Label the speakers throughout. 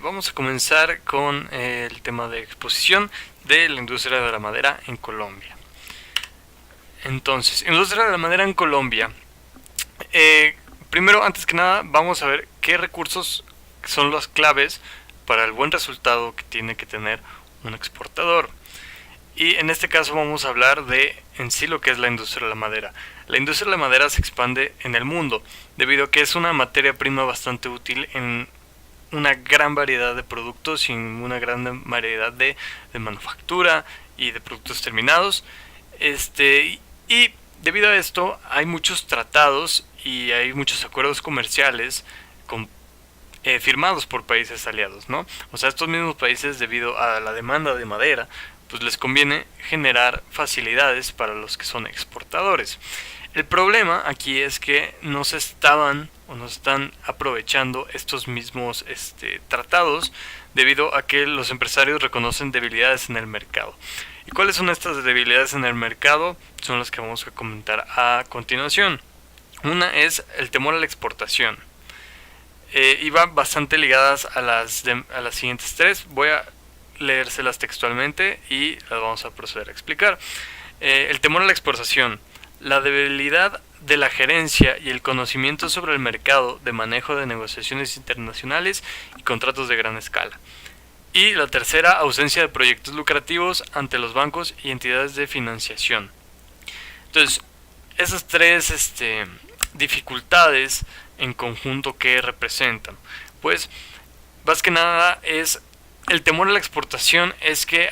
Speaker 1: Vamos a comenzar con el tema de exposición de la industria de la madera en Colombia. Entonces, industria de la madera en Colombia. Primero, antes que nada, vamos a ver qué recursos son las claves para el buen resultado que tiene que tener un exportador. Y en este caso vamos a hablar de en sí lo que es la industria de la madera. La industria de la madera se expande en el mundo, debido a que es una materia prima bastante útil en una gran variedad de productos y una gran variedad de manufactura y de productos terminados. Y debido a esto hay muchos tratados y hay muchos acuerdos comerciales firmados por países aliados, ¿no? O sea, estos mismos países, debido a la demanda de madera, pues les conviene generar facilidades para los que son exportadores. El problema aquí es que no se están aprovechando estos mismos tratados, debido a que los empresarios reconocen debilidades en el mercado. ¿Y cuáles son estas debilidades en el mercado? Son las que vamos a comentar a continuación. Una es el temor a la exportación. Y van bastante ligadas a las siguientes tres. Voy a leérselas textualmente y las vamos a proceder a explicar. El temor a la exportación. La debilidad de la gerencia y el conocimiento sobre el mercado de manejo de negociaciones internacionales y contratos de gran escala. Y la tercera, ausencia de proyectos lucrativos ante los bancos y entidades de financiación. Entonces, esas tres dificultades en conjunto que representan, pues más que nada es el temor a la exportación, es que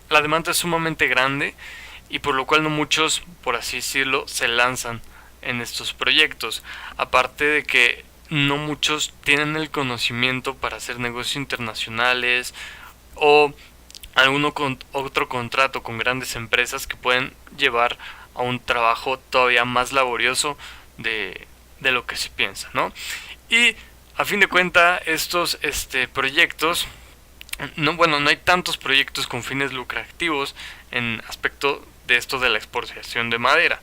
Speaker 1: la demanda es sumamente grande, y por lo cual no muchos, por así decirlo, se lanzan en estos proyectos. Aparte de que no muchos tienen el conocimiento para hacer negocios internacionales o otro contrato con grandes empresas que pueden llevar a un trabajo todavía más laborioso de lo que se piensa, ¿no? Y a fin de cuentas, estos proyectos, no hay tantos proyectos con fines lucrativos en aspecto de esto de la exportación de madera,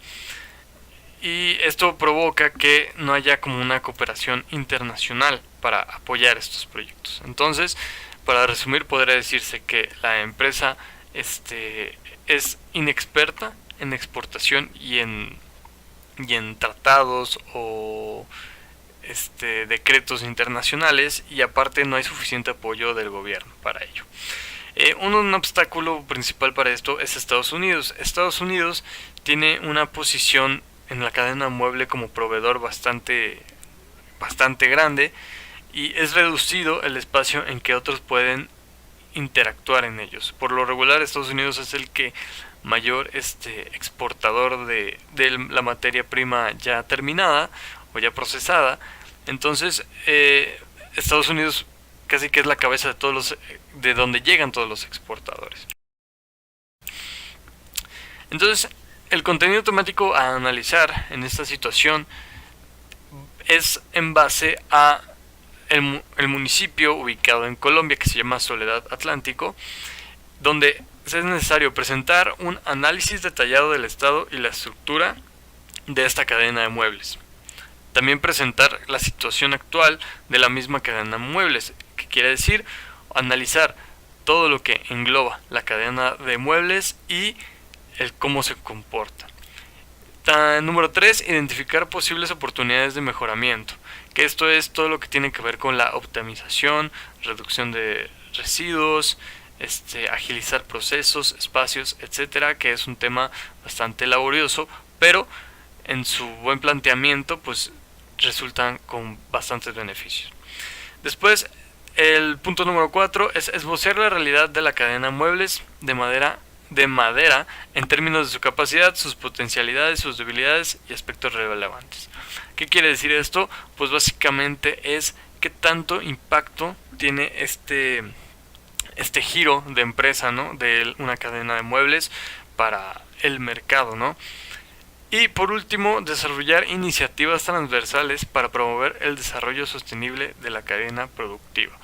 Speaker 1: y esto provoca que no haya como una cooperación internacional para apoyar estos proyectos. Entonces, para resumir, podría decirse que la empresa es inexperta en exportación y en tratados o decretos internacionales, y aparte no hay suficiente apoyo del gobierno para ello. Un obstáculo principal para esto es Estados Unidos. Estados Unidos tiene una posición en la cadena mueble como proveedor bastante grande, y es reducido el espacio en que otros pueden interactuar en ellos. Por lo regular, Estados Unidos es el que mayor exportador de la materia prima ya terminada o ya procesada. Entonces, Estados Unidos casi que es la cabeza de donde llegan todos los exportadores. Entonces, el contenido temático a analizar en esta situación es en base a el municipio ubicado en Colombia, que se llama Soledad Atlántico, donde es necesario presentar un análisis detallado del estado y la estructura de esta cadena de muebles. También presentar la situación actual de la misma cadena de muebles, que quiere decir analizar todo lo que engloba la cadena de muebles y el cómo se comporta. Número 3, identificar posibles oportunidades de mejoramiento, que esto es todo lo que tiene que ver con la optimización, reducción de residuos, agilizar procesos, espacios, etcétera, que es un tema bastante laborioso, pero en su buen planteamiento pues resultan con bastantes beneficios. Después, el punto número 4 es esbozar la realidad de la cadena muebles de madera en términos de su capacidad, sus potencialidades, sus debilidades y aspectos relevantes. ¿Qué quiere decir esto? Pues básicamente es qué tanto impacto tiene este giro de empresa, ¿no? De una cadena de muebles para el mercado, ¿no? Y por último, desarrollar iniciativas transversales para promover el desarrollo sostenible de la cadena productiva.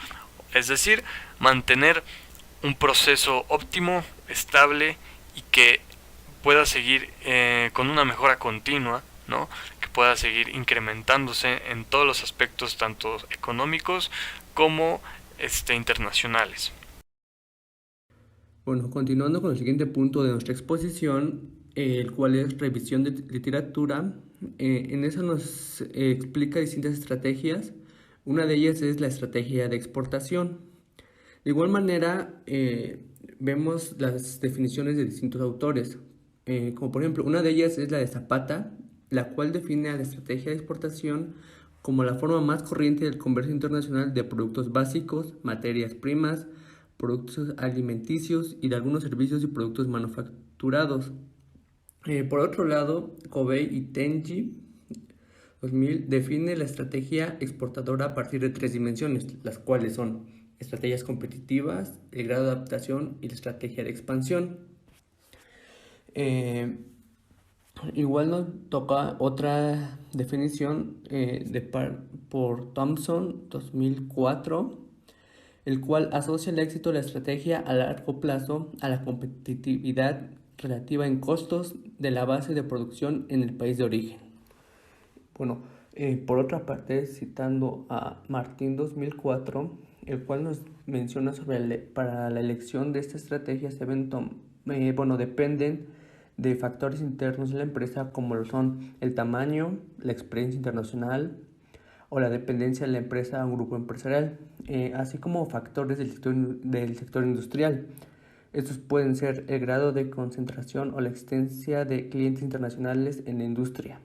Speaker 1: Es decir, mantener un proceso óptimo, estable y que pueda seguir con una mejora continua, ¿no? Que pueda seguir incrementándose en todos los aspectos, tanto económicos como internacionales.
Speaker 2: Bueno, continuando con el siguiente punto de nuestra exposición, el cual es revisión de literatura. En esa nos explica distintas estrategias. Una de ellas es la estrategia de exportación. De igual manera, vemos las definiciones de distintos autores, como por ejemplo, una de ellas es la de Zapata, la cual define a la estrategia de exportación como la forma más corriente del comercio internacional de productos básicos, materias primas, productos alimenticios y de algunos servicios y productos manufacturados. Por otro lado, Kobe y Tenji 2000 define la estrategia exportadora a partir de 3 dimensiones, las cuales son estrategias competitivas, el grado de adaptación y la estrategia de expansión. Igual nos toca otra definición por Thompson 2004, el cual asocia el éxito de la estrategia a largo plazo a la competitividad relativa en costos de la base de producción en el país de origen. Bueno, por otra parte, citando a Martín 2004, el cual nos menciona para la elección de esta estrategia dependen de factores internos de la empresa como lo son el tamaño, la experiencia internacional o la dependencia de la empresa a un grupo empresarial, así como factores del sector industrial. Estos pueden ser el grado de concentración o la existencia de clientes internacionales en la industria.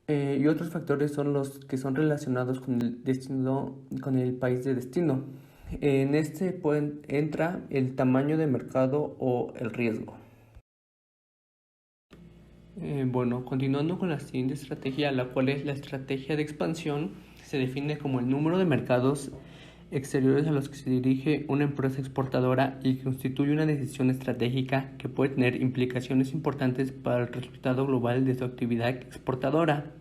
Speaker 2: Y otros factores son los que son relacionados con el destino, con el país de destino. En entra el tamaño de mercado o el riesgo. Continuando con la siguiente estrategia, la cual es la estrategia de expansión, se define como el número de mercados exteriores a los que se dirige una empresa exportadora y constituye una decisión estratégica que puede tener implicaciones importantes para el resultado global de su actividad exportadora.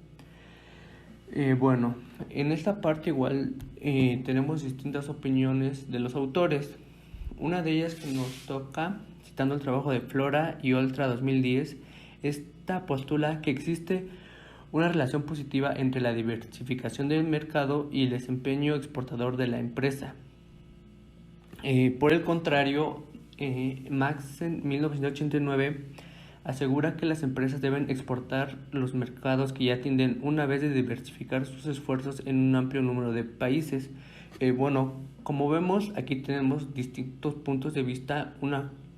Speaker 2: En esta parte igual tenemos distintas opiniones de los autores. Una de ellas que nos toca, citando el trabajo de Flora y Oltra 2010, esta postula que existe una relación positiva entre la diversificación del mercado y el desempeño exportador de la empresa. Por el contrario, Max en 1989 asegura que las empresas deben exportar los mercados que ya tienden una vez de diversificar sus esfuerzos en un amplio número de países. Como vemos, aquí tenemos distintos puntos de vista.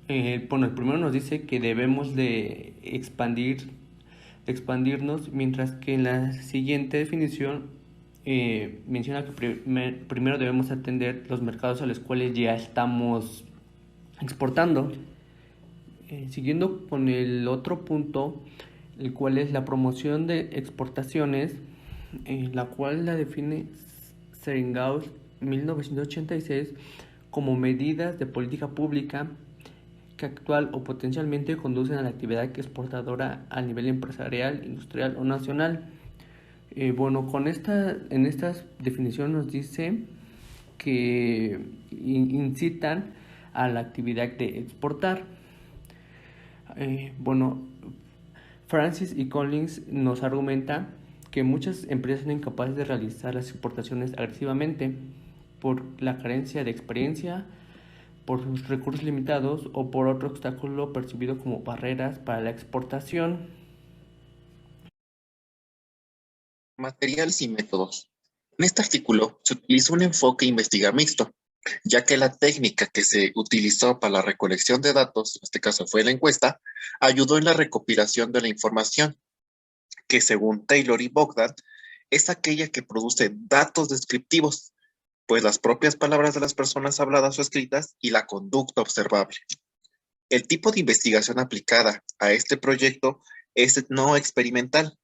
Speaker 2: El primero nos dice que debemos de expandirnos, mientras que en la siguiente definición menciona que primero debemos atender los mercados a los cuales ya estamos exportando. Siguiendo con el otro punto, el cual es la promoción de exportaciones, la cual la define Seringaus 1986 como medidas de política pública que actual o potencialmente conducen a la actividad exportadora a nivel empresarial, industrial o nacional. En esta definición nos dice que incitan a la actividad de exportar. Francis y Collins nos argumenta que muchas empresas son incapaces de realizar las exportaciones agresivamente por la carencia de experiencia, por sus recursos limitados o por otro obstáculo percibido como barreras para la exportación.
Speaker 3: Materiales y métodos. En este artículo se utilizó un enfoque investiga mixto, ya que la técnica que se utilizó para la recolección de datos, en este caso fue la encuesta, ayudó en la recopilación de la información, que según Taylor y Bogdan, es aquella que produce datos descriptivos, pues las propias palabras de las personas habladas o escritas y la conducta observable. El tipo de investigación aplicada a este proyecto es no experimental,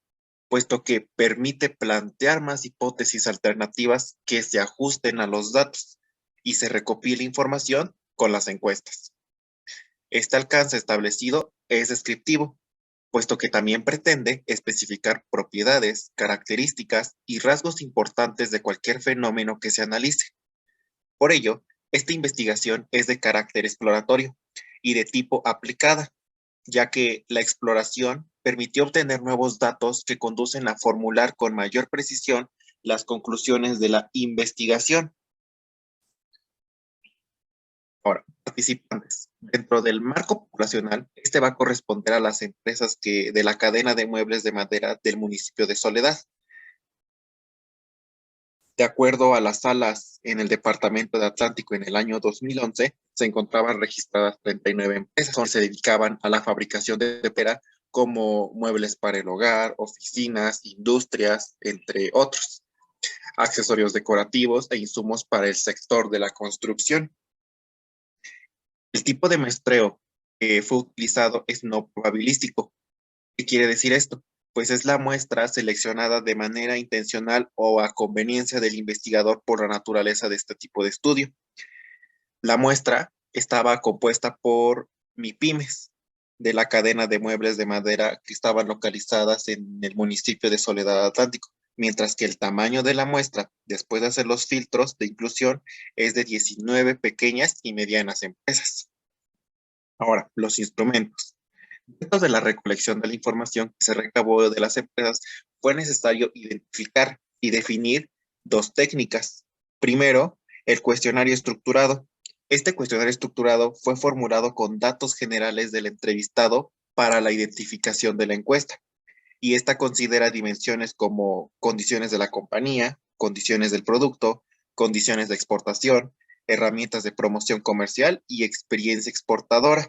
Speaker 3: puesto que permite plantear más hipótesis alternativas que se ajusten a los datos y se recopila información con las encuestas. Este alcance establecido es descriptivo, puesto que también pretende especificar propiedades, características y rasgos importantes de cualquier fenómeno que se analice. Por ello, esta investigación es de carácter exploratorio y de tipo aplicada, ya que la exploración permitió obtener nuevos datos que conducen a formular con mayor precisión las conclusiones de la investigación. Ahora, participantes. Dentro del marco poblacional, este va a corresponder a las empresas de la cadena de muebles de madera del municipio de Soledad. De acuerdo a las salas en el departamento de Atlántico en el año 2011, se encontraban registradas 39 empresas que se dedicaban a la fabricación de madera, como muebles para el hogar, oficinas, industrias, entre otros, accesorios decorativos e insumos para el sector de la construcción. El tipo de muestreo que fue utilizado es no probabilístico. ¿Qué quiere decir esto? Pues es la muestra seleccionada de manera intencional o a conveniencia del investigador por la naturaleza de este tipo de estudio. La muestra estaba compuesta por MIPYMES de la cadena de muebles de madera que estaban localizadas en el municipio de Soledad Atlántico, mientras que el tamaño de la muestra, después de hacer los filtros de inclusión, es de 19 pequeñas y medianas empresas. Ahora, los instrumentos. Dentro de la recolección de la información que se recabó de las empresas, fue necesario identificar y definir dos técnicas. Primero, el cuestionario estructurado. Este cuestionario estructurado fue formulado con datos generales del entrevistado para la identificación de la encuesta, y esta considera dimensiones como condiciones de la compañía, condiciones del producto, condiciones de exportación, herramientas de promoción comercial y experiencia exportadora.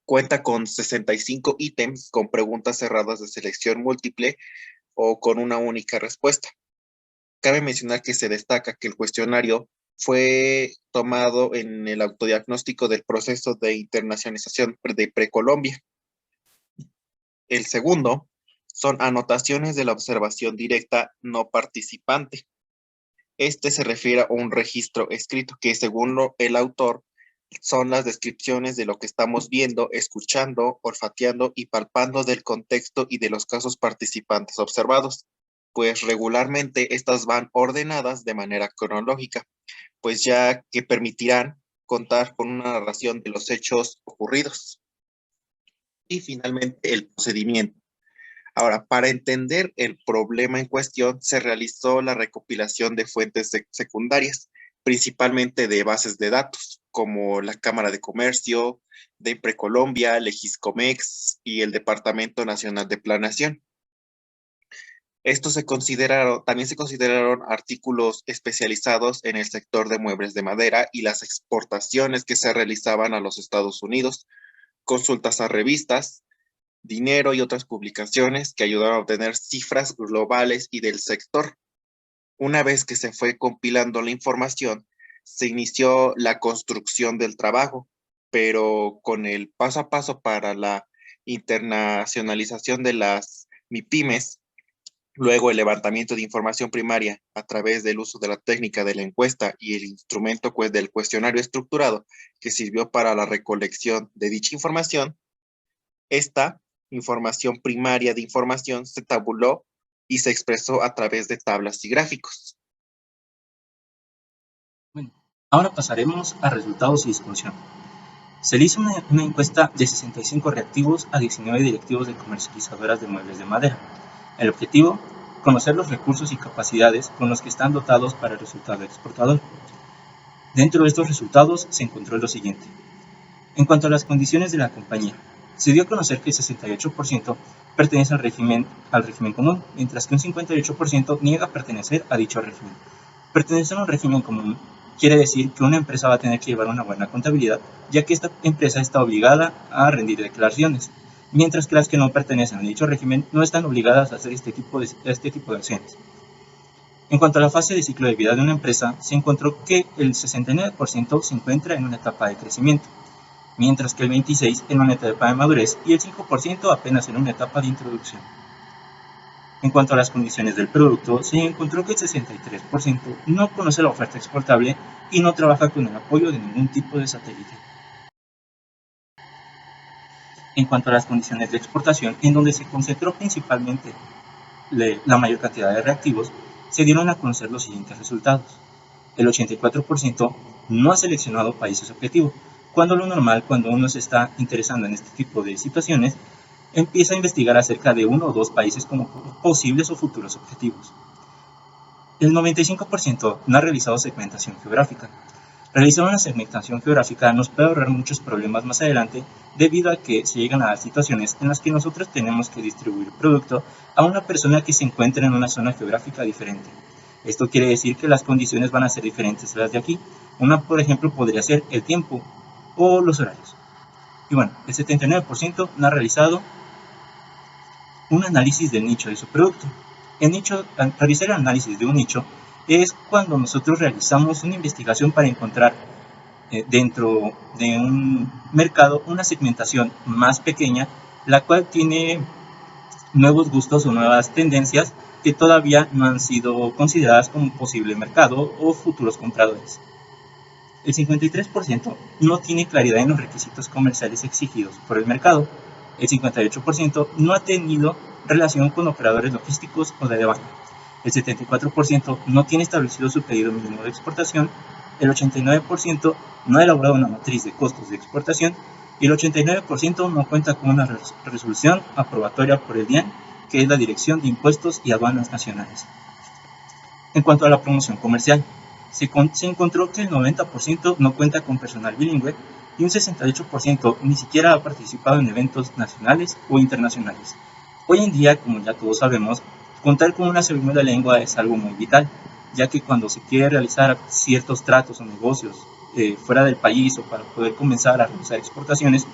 Speaker 3: Cuenta con 65 ítems con preguntas cerradas de selección múltiple o con una única respuesta. Cabe mencionar que se destaca que el cuestionario fue tomado en el autodiagnóstico del proceso de internacionalización de Precolombia. El segundo son anotaciones de la observación directa no participante. Este se refiere a un registro escrito que, según el autor, son las descripciones de lo que estamos viendo, escuchando, olfateando y palpando del contexto y de los casos participantes observados, pues regularmente estas van ordenadas de manera cronológica, pues ya que permitirán contar con una narración de los hechos ocurridos. Y finalmente, el procedimiento. Ahora, para entender el problema en cuestión, se realizó la recopilación de fuentes secundarias, principalmente de bases de datos, como la Cámara de Comercio, de Precolombia, Legiscomex y el Departamento Nacional de Planeación. También se consideraron artículos especializados en el sector de muebles de madera y las exportaciones que se realizaban a los Estados Unidos, consultas a revistas, dinero y otras publicaciones que ayudaron a obtener cifras globales y del sector. Una vez que se fue compilando la información, se inició la construcción del trabajo, pero con el paso a paso para la internacionalización de las MIPYMES, luego el levantamiento de información primaria a través del uso de la técnica de la encuesta y el instrumento del cuestionario estructurado que sirvió para la recolección de dicha información. Esta información primaria de información se tabuló y se expresó a través de tablas y gráficos.
Speaker 4: Bueno, ahora pasaremos a resultados y discusión. Se le hizo una encuesta de 65 reactivos a 19 directivos de comercializadoras de muebles de madera. El objetivo, conocer los recursos y capacidades con los que están dotados para el resultado exportador. Dentro de estos resultados se encontró lo siguiente. En cuanto a las condiciones de la compañía, se dio a conocer que el 68% pertenece al régimen común, mientras que un 58% niega pertenecer a dicho régimen. Pertenecer a un régimen común quiere decir que una empresa va a tener que llevar una buena contabilidad, ya que esta empresa está obligada a rendir declaraciones, mientras que las que no pertenecen a dicho régimen no están obligadas a hacer este tipo de acciones. En cuanto a la fase de ciclo de vida de una empresa, se encontró que el 69% se encuentra en una etapa de crecimiento, mientras que el 26% en una etapa de madurez y el 5% apenas en una etapa de introducción. En cuanto a las condiciones del producto, se encontró que el 63% no conoce la oferta exportable y no trabaja con el apoyo de ningún tipo de satélite. En cuanto a las condiciones de exportación, en donde se concentró principalmente la mayor cantidad de reactivos, se dieron a conocer los siguientes resultados. El 84% no ha seleccionado países objetivo, cuando lo normal cuando uno se está interesando en este tipo de situaciones, empieza a investigar acerca de uno o dos países como posibles o futuros objetivos. El 95% no ha realizado segmentación geográfica. Realizar una segmentación geográfica nos puede ahorrar muchos problemas más adelante debido a que se llegan a dar situaciones en las que nosotros tenemos que distribuir producto a una persona que se encuentra en una zona geográfica diferente. Esto quiere decir que las condiciones van a ser diferentes a las de aquí. Una, por ejemplo, podría ser el tiempo o los horarios. Y bueno, el 79% no ha realizado un análisis del nicho de su producto. Realizar el análisis de un nicho es cuando nosotros realizamos una investigación para encontrar dentro de un mercado una segmentación más pequeña, la cual tiene nuevos gustos o nuevas tendencias que todavía no han sido consideradas como posible mercado o futuros compradores. El 53% no tiene claridad en los requisitos comerciales exigidos por el mercado. El 58% no ha tenido relación con operadores logísticos o de aduana. El 74% no tiene establecido su pedido mínimo de exportación. El 89% no ha elaborado una matriz de costos de exportación. Y el 89% no cuenta con una resolución aprobatoria por el DIAN, que es la Dirección de Impuestos y Aduanas Nacionales. En cuanto a la promoción comercial, se encontró que el 90% no cuenta con personal bilingüe y un 68% ni siquiera ha participado en eventos nacionales o internacionales. Hoy en día, como ya todos sabemos, contar con una segunda lengua es algo muy vital, ya que cuando se quiere realizar ciertos tratos o negocios fuera del país o para poder comenzar a realizar exportaciones,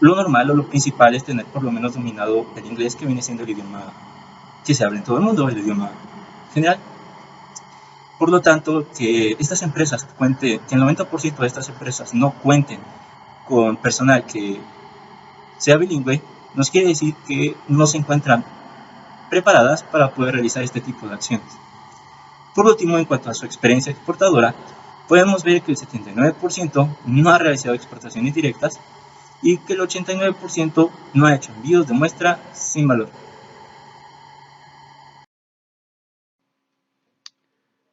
Speaker 4: lo normal o lo principal es tener por lo menos dominado el inglés, que viene siendo el idioma que se habla en todo el mundo, el idioma general. Por lo tanto, que estas empresas que el 90% de estas empresas no cuenten con personal que sea bilingüe, nos quiere decir que no se encuentran preparadas para poder realizar este tipo de acciones. Por último, en cuanto a su experiencia exportadora, podemos ver que el 79% no ha realizado exportaciones directas y que el 89% no ha hecho envíos de muestra sin valor.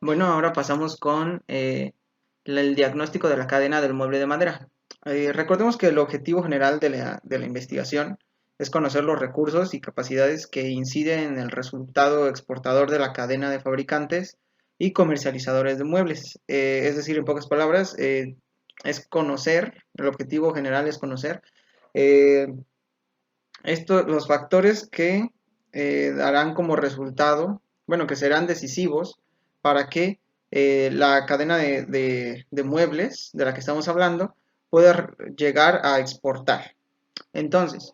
Speaker 2: Bueno, ahora pasamos con el diagnóstico de la cadena del mueble de madera. Recordemos que el objetivo general de la investigación es conocer los recursos y capacidades que inciden en el resultado exportador de la cadena de fabricantes y comercializadores de muebles. Es decir, en pocas palabras, es conocer, el objetivo general es conocer los factores que darán como resultado, bueno, que serán decisivos para que la cadena de muebles de la que estamos hablando pueda llegar a exportar. Entonces,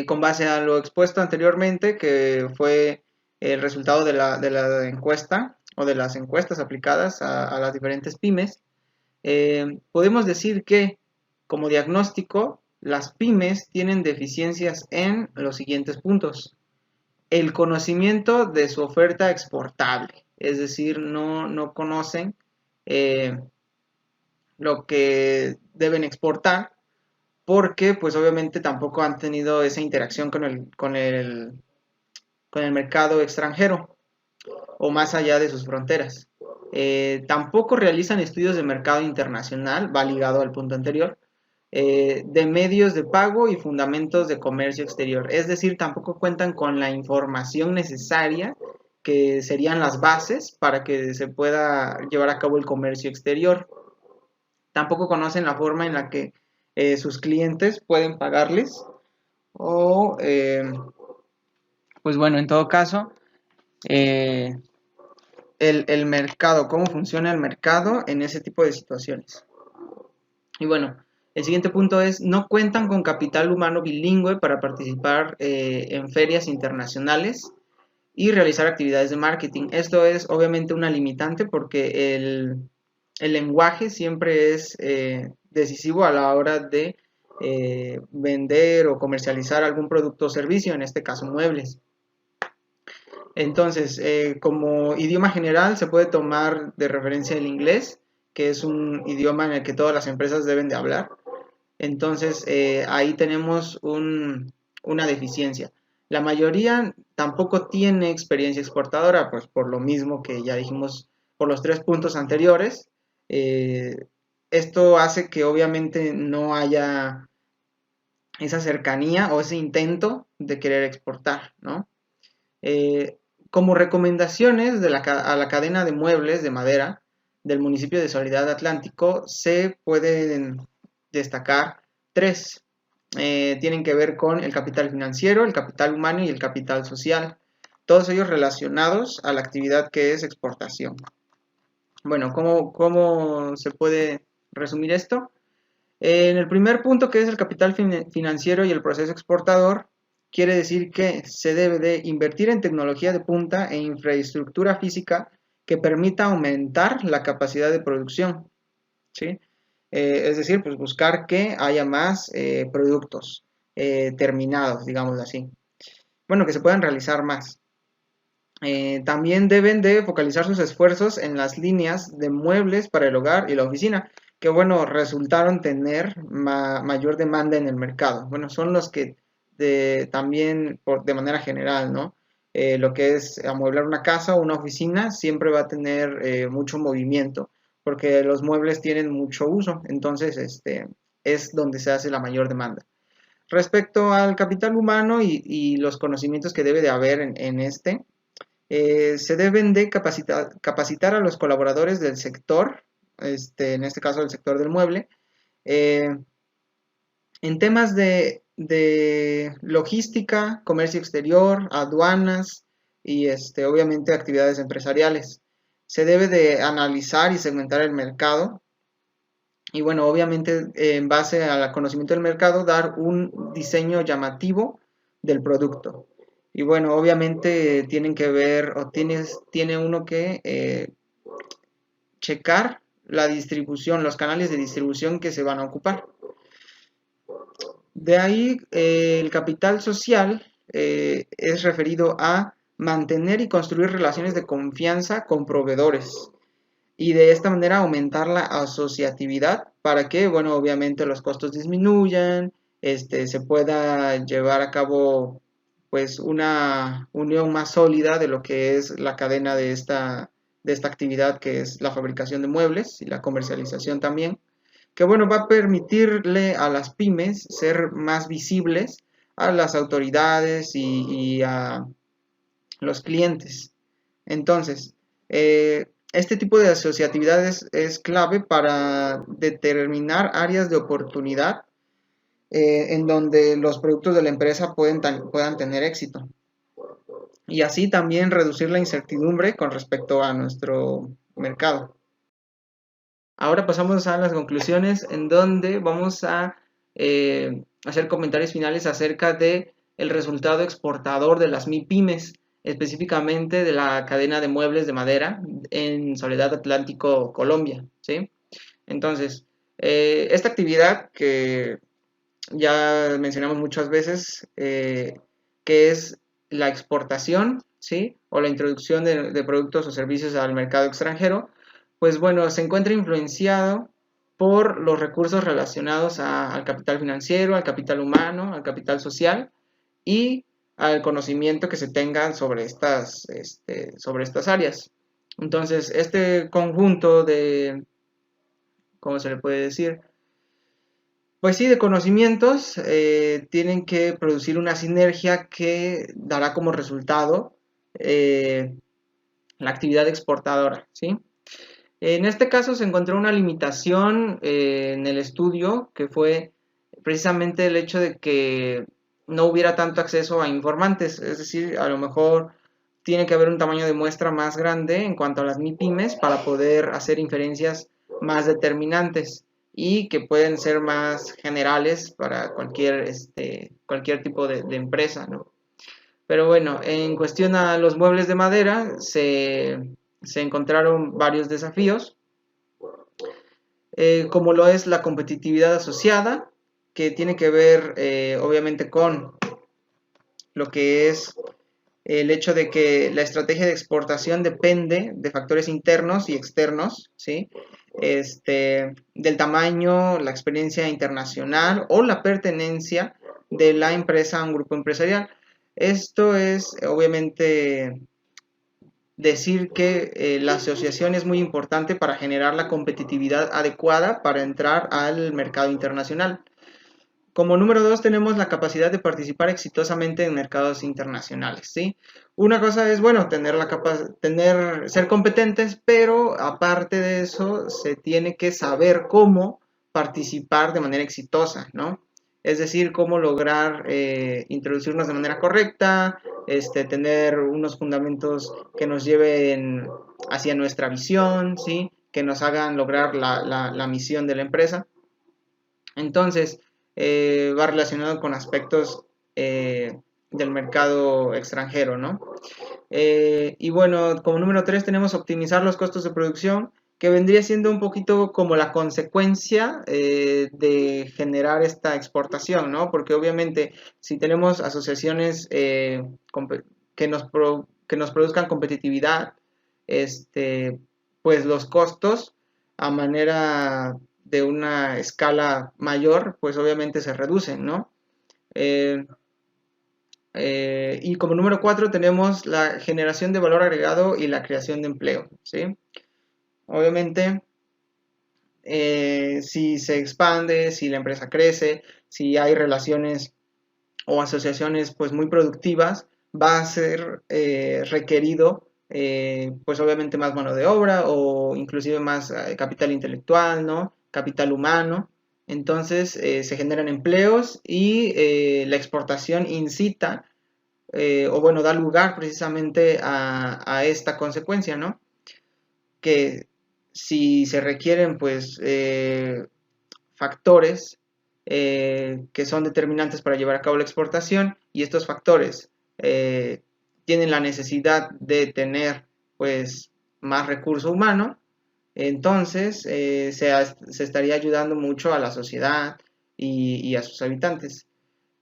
Speaker 2: con base a lo expuesto anteriormente, que fue el resultado de la encuesta o de las encuestas aplicadas a las diferentes pymes, podemos decir que como diagnóstico las pymes tienen deficiencias en los siguientes puntos. El conocimiento de su oferta exportable, es decir, no conocen lo que deben exportar porque pues obviamente tampoco han tenido esa interacción con el mercado extranjero o más allá de sus fronteras. Tampoco realizan estudios de mercado internacional, va ligado al punto anterior, de medios de pago y fundamentos de comercio exterior. Es decir, tampoco cuentan con la información necesaria que serían las bases para que se pueda llevar a cabo el comercio exterior. Tampoco conocen la forma en la que sus clientes pueden pagarles
Speaker 5: o, pues bueno, en todo caso, el mercado, cómo funciona el mercado en ese tipo de situaciones. Y bueno, el siguiente punto es, no cuentan con capital humano bilingüe para participar en ferias internacionales y realizar actividades de marketing. Esto es obviamente una limitante porque el lenguaje siempre es decisivo a la hora de vender o comercializar algún producto o servicio, en este caso muebles. Entonces, como idioma general se puede tomar de referencia el inglés, que es un idioma en el que todas las empresas deben de hablar. Entonces, ahí tenemos una deficiencia. La mayoría tampoco tiene experiencia exportadora, pues por lo mismo que ya dijimos por los 3 puntos anteriores. Esto hace que obviamente no haya esa cercanía o ese intento de querer exportar, ¿no? Como recomendaciones a la cadena de muebles de madera del municipio de Soledad Atlántico se pueden destacar 3. Tienen que ver con el capital financiero, el capital humano y el capital social, todos ellos relacionados a la actividad que es exportación. Bueno, ¿cómo se puede resumir esto? En el primer punto, que es el capital financiero y el proceso exportador, quiere decir que se debe de invertir en tecnología de punta e infraestructura física que permita aumentar la capacidad de producción, ¿sí? Es decir, pues buscar que haya más productos terminados, digamos así. Bueno, que se puedan realizar más. También deben de focalizar sus esfuerzos en las líneas de muebles para el hogar y la oficina, que bueno, resultaron tener mayor demanda en el mercado. Bueno, son los que también de manera general, ¿no? Lo que es amueblar una casa o una oficina siempre va a tener mucho movimiento, porque los muebles tienen mucho uso, entonces es donde se hace la mayor demanda. Respecto al capital humano y los conocimientos que debe de haber en se deben de capacitar a los colaboradores del sector, en este caso el sector del mueble, en temas de logística, comercio exterior, aduanas y obviamente actividades empresariales. Se debe de analizar y segmentar el mercado y bueno, obviamente en base al conocimiento del mercado dar un diseño llamativo del producto. Y bueno, obviamente tienen que ver o tiene uno que checar la distribución, los canales de distribución que se van a ocupar. De ahí el capital social es referido a mantener y construir relaciones de confianza con proveedores y de esta manera aumentar la asociatividad para que, bueno, obviamente los costos disminuyan, se pueda llevar a cabo pues una unión más sólida de lo que es la cadena de esta actividad que es la fabricación de muebles y la comercialización también, que bueno, va a permitirle a las pymes ser más visibles a las autoridades y a los clientes. Entonces, este tipo de asociatividad es clave para determinar áreas de oportunidad en donde los productos de la empresa puedan tener éxito. Y así también reducir la incertidumbre con respecto a nuestro mercado. Ahora pasamos a las conclusiones en donde vamos a hacer comentarios finales acerca de el resultado exportador de las MIPYMES, específicamente de la cadena de muebles de madera en Soledad Atlántico, Colombia, ¿sí? Entonces, esta actividad que ya mencionamos muchas veces, que es la exportación, ¿sí? O la introducción de productos o servicios al mercado extranjero, pues bueno, se encuentra influenciado por los recursos relacionados al capital financiero, al capital humano, al capital social y al conocimiento que se tengan sobre estas áreas. Entonces, este conjunto de, ¿cómo se le puede decir? Pues sí, de conocimientos tienen que producir una sinergia que dará como resultado la actividad exportadora, ¿sí? En este caso se encontró una limitación en el estudio que fue precisamente el hecho de que no hubiera tanto acceso a informantes, es decir, a lo mejor tiene que haber un tamaño de muestra más grande en cuanto a las MIPYMES para poder hacer inferencias más determinantes y que pueden ser más generales para cualquier tipo de empresa, ¿no? Pero bueno, en cuestión a los muebles de madera, se encontraron varios desafíos, como lo es la competitividad asociada, que tiene que ver obviamente con lo que es el hecho de que la estrategia de exportación depende de factores internos y externos, ¿sí? Del tamaño, la experiencia internacional o la pertenencia de la empresa a un grupo empresarial. Esto es obviamente decir que la asociación es muy importante para generar la competitividad adecuada para entrar al mercado internacional. Como número 2 tenemos la capacidad de participar exitosamente en mercados internacionales, ¿sí? Una cosa es, bueno, ser competentes, pero aparte de eso se tiene que saber cómo participar de manera exitosa, ¿no? Es decir, cómo lograr introducirnos de manera correcta, tener unos fundamentos que nos lleven hacia nuestra visión, ¿sí? Que nos hagan lograr la misión de la empresa. Entonces, va relacionado con aspectos del mercado extranjero, ¿no? Y bueno, como número 3 tenemos optimizar los costos de producción, que vendría siendo un poquito como la consecuencia de generar esta exportación, ¿no? Porque obviamente si tenemos asociaciones que nos produzcan competitividad, pues los costos a manera de una escala mayor, pues obviamente se reducen, ¿no? Y como número 4 tenemos la generación de valor agregado y la creación de empleo, ¿sí? Obviamente, si se expande, si la empresa crece, si hay relaciones o asociaciones pues muy productivas, va a ser requerido pues obviamente más mano de obra o inclusive más capital intelectual, ¿no? Capital humano. Entonces se generan empleos y la exportación incita o bueno, da lugar precisamente a esta consecuencia, ¿no? Que si se requieren pues factores que son determinantes para llevar a cabo la exportación y estos factores tienen la necesidad de tener pues más recurso humano, entonces se estaría ayudando mucho a la sociedad y a sus habitantes.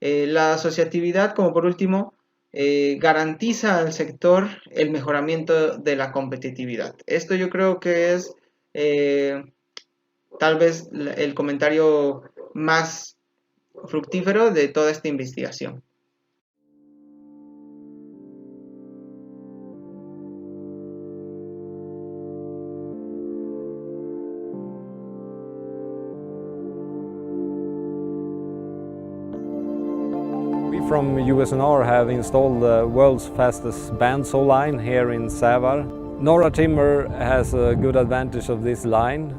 Speaker 5: La asociatividad, como por último, garantiza al sector el mejoramiento de la competitividad. Esto yo creo que es tal vez el comentario más fructífero de toda esta investigación.
Speaker 6: From USNR have installed the world's fastest bandsaw line here in Sävar. Norra Timber has a good advantage of this line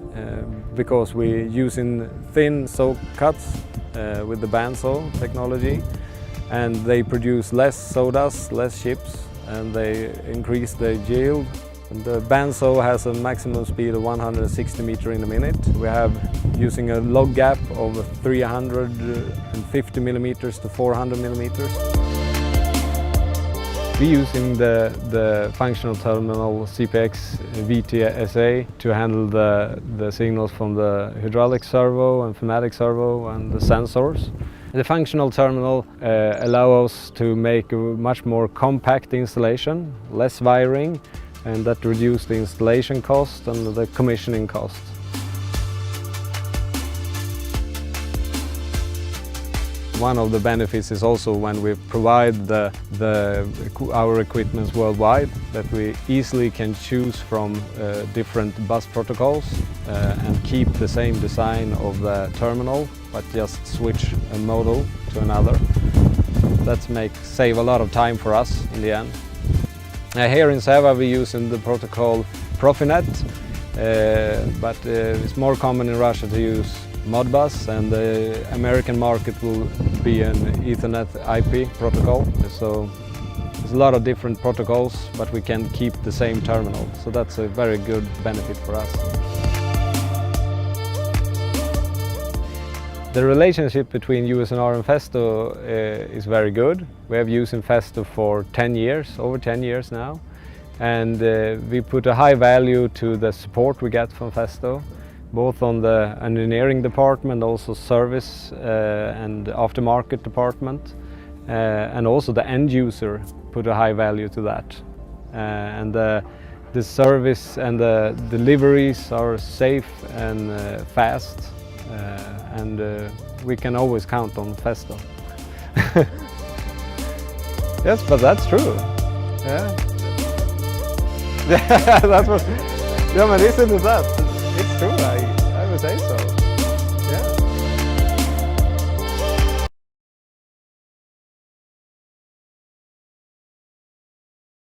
Speaker 6: because we're using thin saw cuts with the bandsaw technology, and they produce less sawdust, less chips, and they increase the yield. And the bandsaw has a maximum speed of 160 meters in a minute. We have using a log gap of 350 millimeters to 400 millimeters. We're using the functional terminal CPX VTSA to handle the signals from the hydraulic servo and pneumatic servo and the sensors. The functional terminal allows us to make a much more compact installation, less wiring, and that reduces the installation cost and the commissioning cost. One of the benefits is also when we provide our equipment worldwide, that we easily can choose from different bus protocols and keep the same design of the terminal, but just switch a model to another. That save a lot of time for us in the end. Here in Sävar we're using the protocol Profinet, but it's more common in Russia to use Modbus, and the American market will be an Ethernet IP protocol. So there's a lot of different protocols, but we can keep the same terminal. So that's a very good benefit for us. The relationship between USNR and Festo is very good. We have used Festo for 10 years, over 10 years now. And we put a high value to the support we get from Festo, both on the engineering department, also service and aftermarket department, and also the end user put a high value to that. And the service and the deliveries are safe and fast, and we can always count on Festo. Yes, but that's true. Yeah. Yeah, that's what. Yeah, but isn't it that? It's true. I would say so.